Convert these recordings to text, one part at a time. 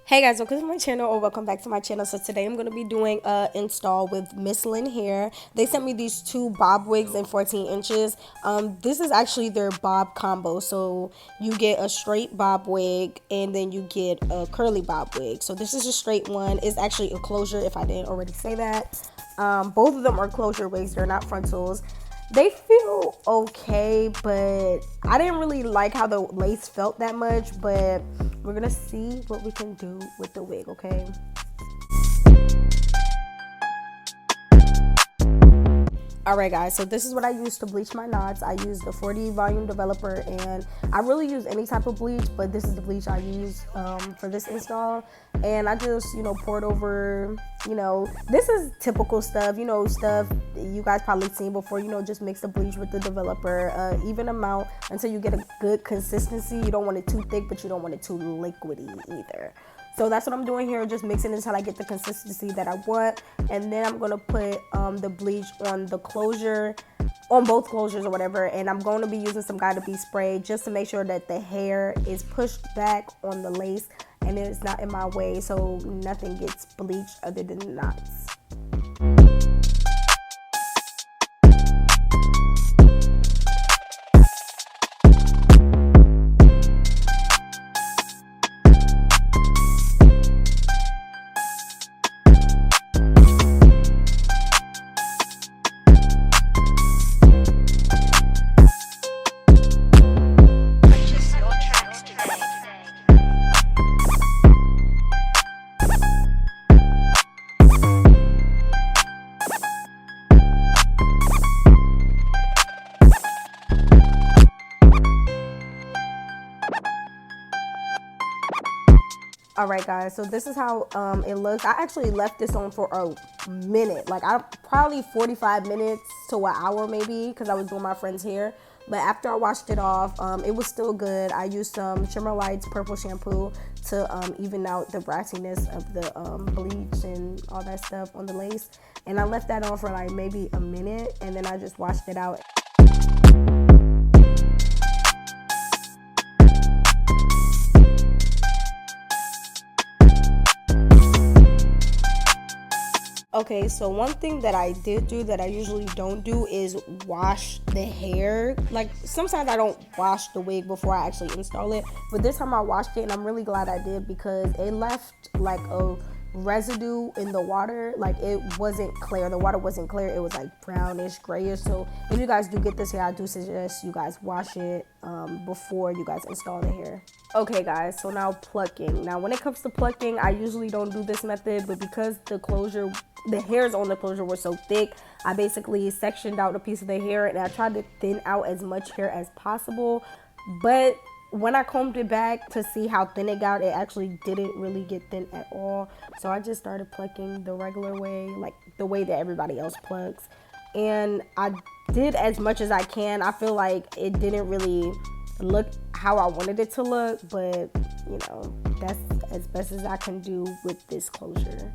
Hey guys, welcome to my channel or welcome back to my channel. So today I'm going to be doing a install with Mslynn HAIR. They sent me these two bob wigs in 14 inches. This is actually their bob combo. So you get a straight bob wig and then you get a curly bob wig. So this is a straight one. It's actually a closure if I didn't already say that. Both of them are closure wigs. They're not frontals. They feel okay, but I didn't really like how the lace felt that much, but we're gonna see what we can do with the wig, okay? Alright guys, so this is what I use to bleach my knots. I use the 40 volume developer, and I really use any type of bleach, but this is the bleach I use for this install. And I just, pour it over, this is typical stuff, stuff you guys probably seen before, just mix the bleach with the developer, even amount until you get a good consistency. You don't want it too thick, but you don't want it too liquidy either. So that's what I'm doing here, just mixing it until I get the consistency that I want. And then I'm gonna put the bleach on the closure, on both closures or whatever. And I'm going to be using some Gotta Be spray just to make sure that the hair is pushed back on the lace and it's not in my way, so nothing gets bleached other than the knots. Alright guys, so this is how it looks. I actually left this on for a minute, like probably 45 minutes to an hour maybe, because I was doing my friend's hair. But after I washed it off, it was still good. I used some Shimmer Lights purple shampoo to even out the brassiness of the bleach and all that stuff on the lace. And I left that on for like maybe a minute, and then I just washed it out. Okay, so one thing that I did do that I usually don't do is wash the hair. Like, sometimes I don't wash the wig before I actually install it, but this time I washed it, and I'm really glad I did because it left like a residue in the water. Like, it wasn't clear. The water wasn't clear. It was like brownish, grayish. So if you guys do get this hair, I do suggest you guys wash it before you guys install the hair. Okay guys, so now plucking. Now when it comes to plucking, I usually don't do this method, but because the hairs on the closure were so thick, I basically sectioned out a piece of the hair and I tried to thin out as much hair as possible. But when I combed it back to see how thin it got, it actually didn't really get thin at all. So I just started plucking the regular way, like the way that everybody else plucks. And I did as much as I can. I feel like it didn't really look how I wanted it to look, but that's as best as I can do with this closure.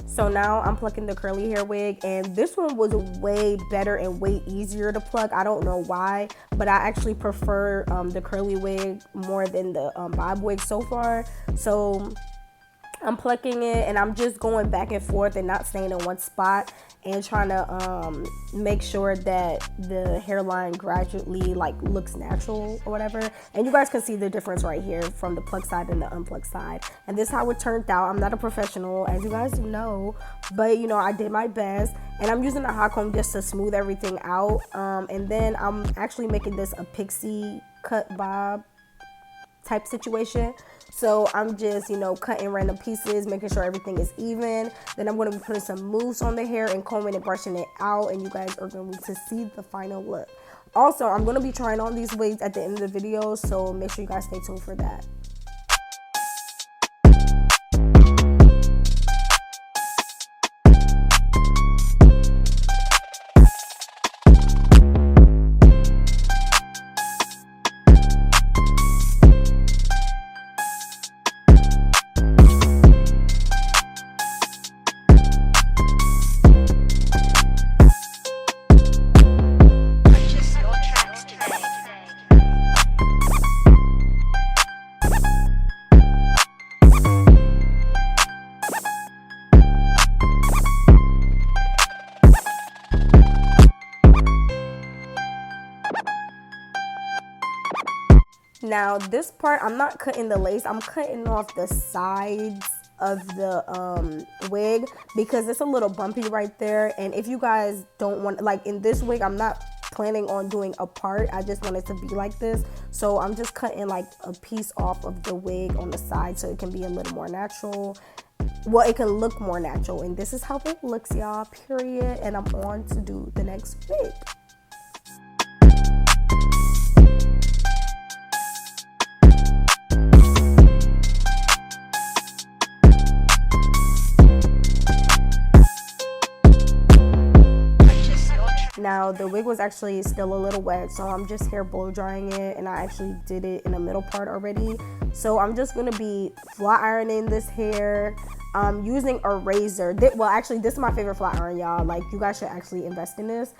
So now I'm plucking the curly hair wig, and this one was way better and way easier to pluck. I don't know why, but I actually prefer the curly wig more than the bob wig so far. So I'm plucking it and I'm just going back and forth and not staying in one spot and trying to make sure that the hairline gradually like looks natural or whatever. And you guys can see the difference right here from the pluck side and the unplucked side. And this is how it turned out. I'm not a professional, as you guys know, but I did my best. And I'm using a hot comb just to smooth everything out. And then I'm actually making this a pixie cut bob type situation. So I'm just, cutting random pieces, making sure everything is even. Then I'm going to be putting some mousse on the hair and combing and brushing it out. And you guys are going to see the final look. Also, I'm going to be trying on these wigs at the end of the video, so make sure you guys stay tuned for that. Now this part, I'm not cutting the lace, I'm cutting off the sides of the wig because it's a little bumpy right there. And if you guys don't want, like in this wig, I'm not planning on doing a part, I just want it to be like this. So I'm just cutting like a piece off of the wig on the side so it can be a little more natural. Well, it can look more natural, and this is how it looks, y'all, period. And I'm on to do the next wig. Now the wig was actually still a little wet, so I'm just hair blow drying it, and I actually did it in the middle part already. So I'm just gonna be flat ironing this hair using a razor. Well, actually this is my favorite flat iron, y'all. Like, you guys should actually invest in this.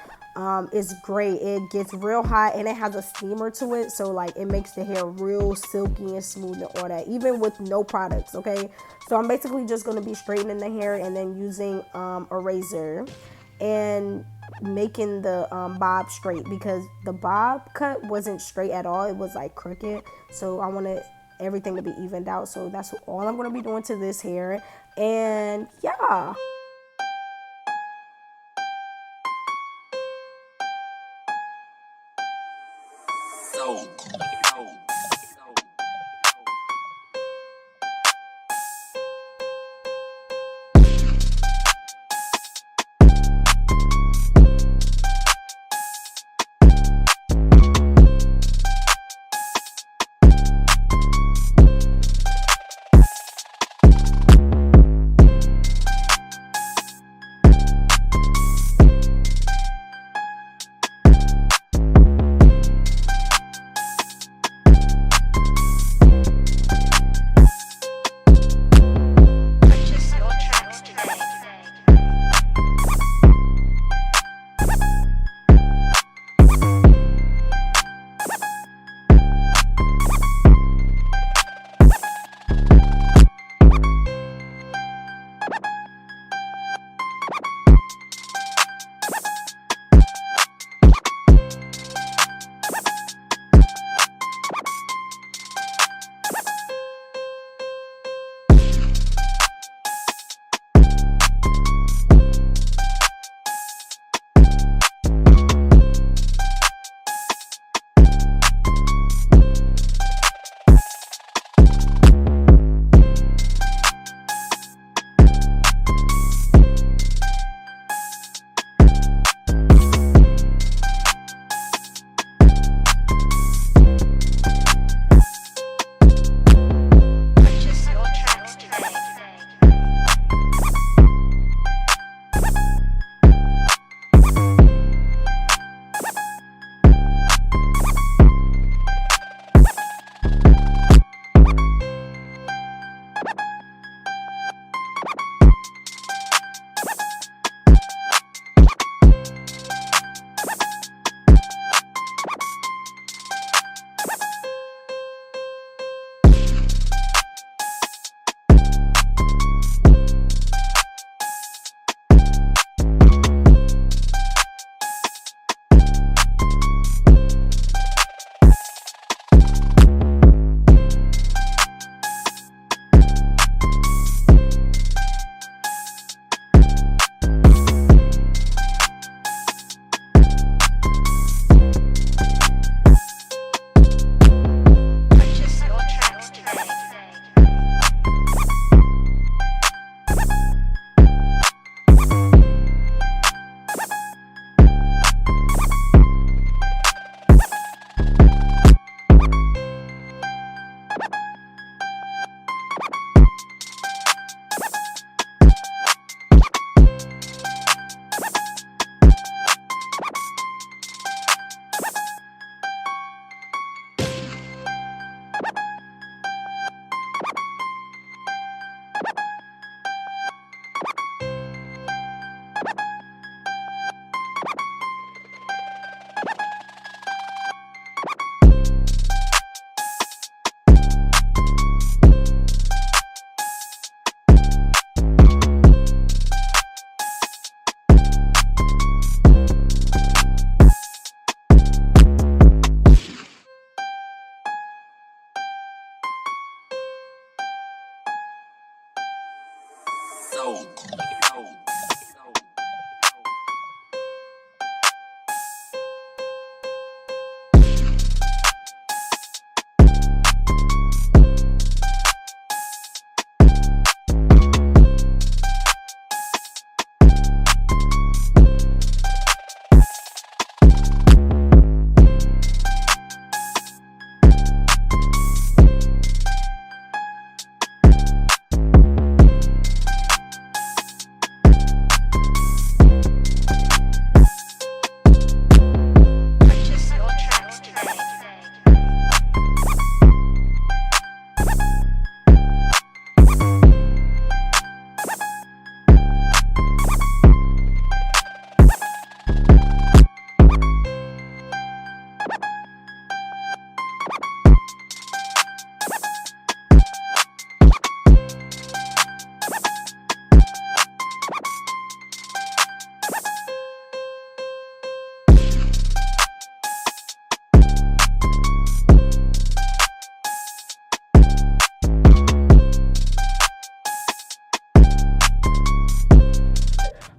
It's great. It gets real hot and it has a steamer to it, so like it makes the hair real silky and smooth and all that, even with no products. Okay, so I'm basically just gonna be straightening the hair and then using a razor and making the bob straight, because the bob cut wasn't straight at all, it was like crooked. So I wanted everything to be evened out, so that's all I'm going to be doing to this hair. And yeah,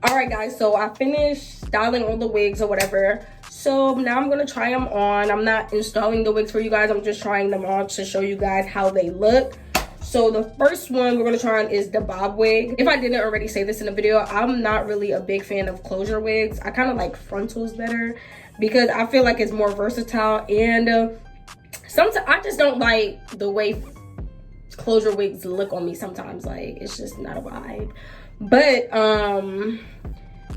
Alright guys, so I finished styling all the wigs or whatever. So now I'm gonna try them on. I'm not installing the wigs for you guys, I'm just trying them on to show you guys how they look. So the first one we're gonna try on is the bob wig. If I didn't already say this in the video, I'm not really a big fan of closure wigs. I kind of like frontals better because I feel like it's more versatile, and sometimes I just don't like the way closure wigs look on me sometimes. Like, it's just not a vibe. But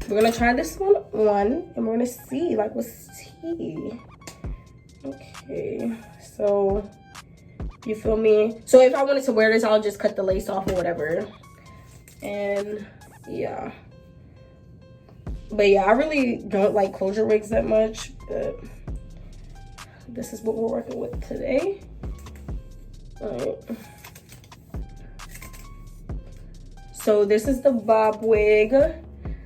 we're gonna try this one on and we're gonna see, like, what's tea. Okay, so you feel me? So if I wanted to wear this, I'll just cut the lace off or whatever. And yeah, but yeah, I really don't like closure wigs that much, but this is what we're working with today. All right, so this is the bob wig.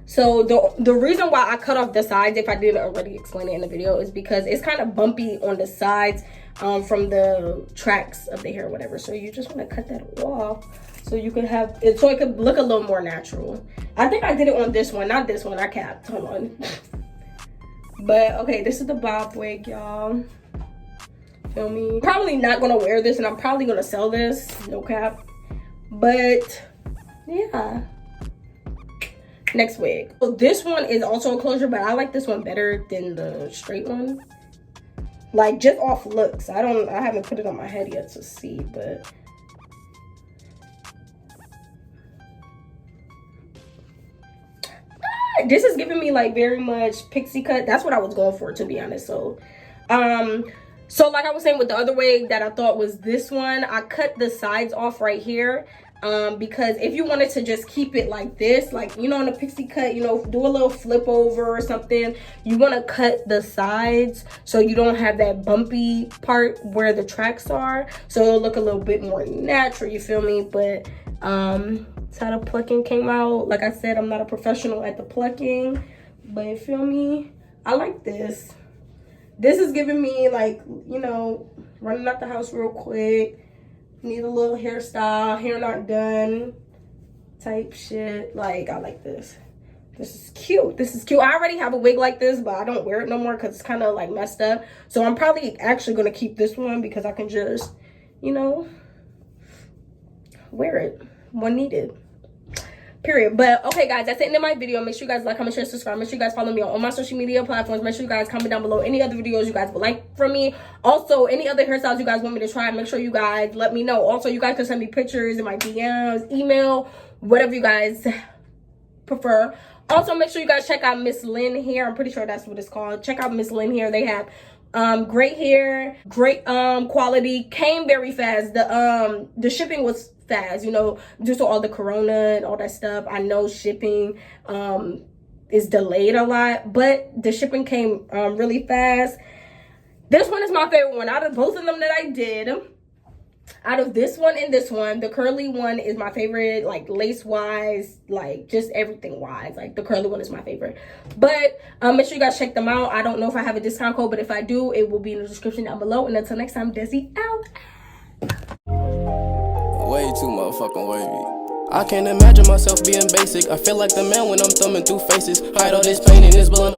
So the reason why I cut off the sides, if I didn't already explain it in the video, is because it's kind of bumpy on the sides from the tracks of the hair or whatever. So you just want to cut that off so you could have it, so it could look a little more natural. I think I did it on this one, not this one. I capped. Hold on. But okay, this is the bob wig, y'all. Feel me? Probably not gonna wear this, and I'm probably gonna sell this, no cap. But yeah, next wig. So this one is also a closure, but I like this one better than the straight one. Like, just off looks. I haven't put it on my head yet to see, but this is giving me like very much pixie cut. That's what I was going for, to be honest. So so like I was saying with the other wig that I thought was this one, I cut the sides off right here. Because if you wanted to just keep it like this, like, you know, in a pixie cut, you know, do a little flip over or something, you want to cut the sides so you don't have that bumpy part where the tracks are, so it'll look a little bit more natural, you feel me? But that's how the plucking came out. Like I said, I'm not a professional at the plucking, but you feel me? I like this. This is giving me, like, you know, running out the house real quick, need a little hairstyle, hair not done type shit. Like, I like this. This is cute. This is cute. I already have a wig like this, but I don't wear it no more because it's kind of like messed up. So I'm probably actually going to keep this one because I can just, you know, wear it when needed. Period. But okay guys, that's the end of my video. Make sure you guys like, comment, share, subscribe. Make sure you guys follow me on all my social media platforms. Make sure you guys comment down below any other videos you guys would like from me. Also, any other hairstyles you guys want me to try, make sure you guys let me know. Also, you guys can send me pictures in my DMs, email, whatever you guys prefer. Also, make sure you guys check out Mslynn HAIR. I'm pretty sure that's what it's called. Check out Mslynn HAIR. They have great hair, great quality, came very fast. The shipping was fast, you know, due to all the corona and all that stuff. I know shipping is delayed a lot, but the shipping came really fast. This one is my favorite one out of both of them that I did. Out of this one and this one, the curly one is my favorite, like lace wise, like just everything wise. Like, the curly one is my favorite. But make sure you guys check them out. I don't know if I have a discount code, but if I do, it will be in the description down below. And until next time, Desi out. Way too motherfucking wavy. I can't imagine myself being basic. I feel like the man when I'm thumbing through faces. Hide all this pain in this blunt.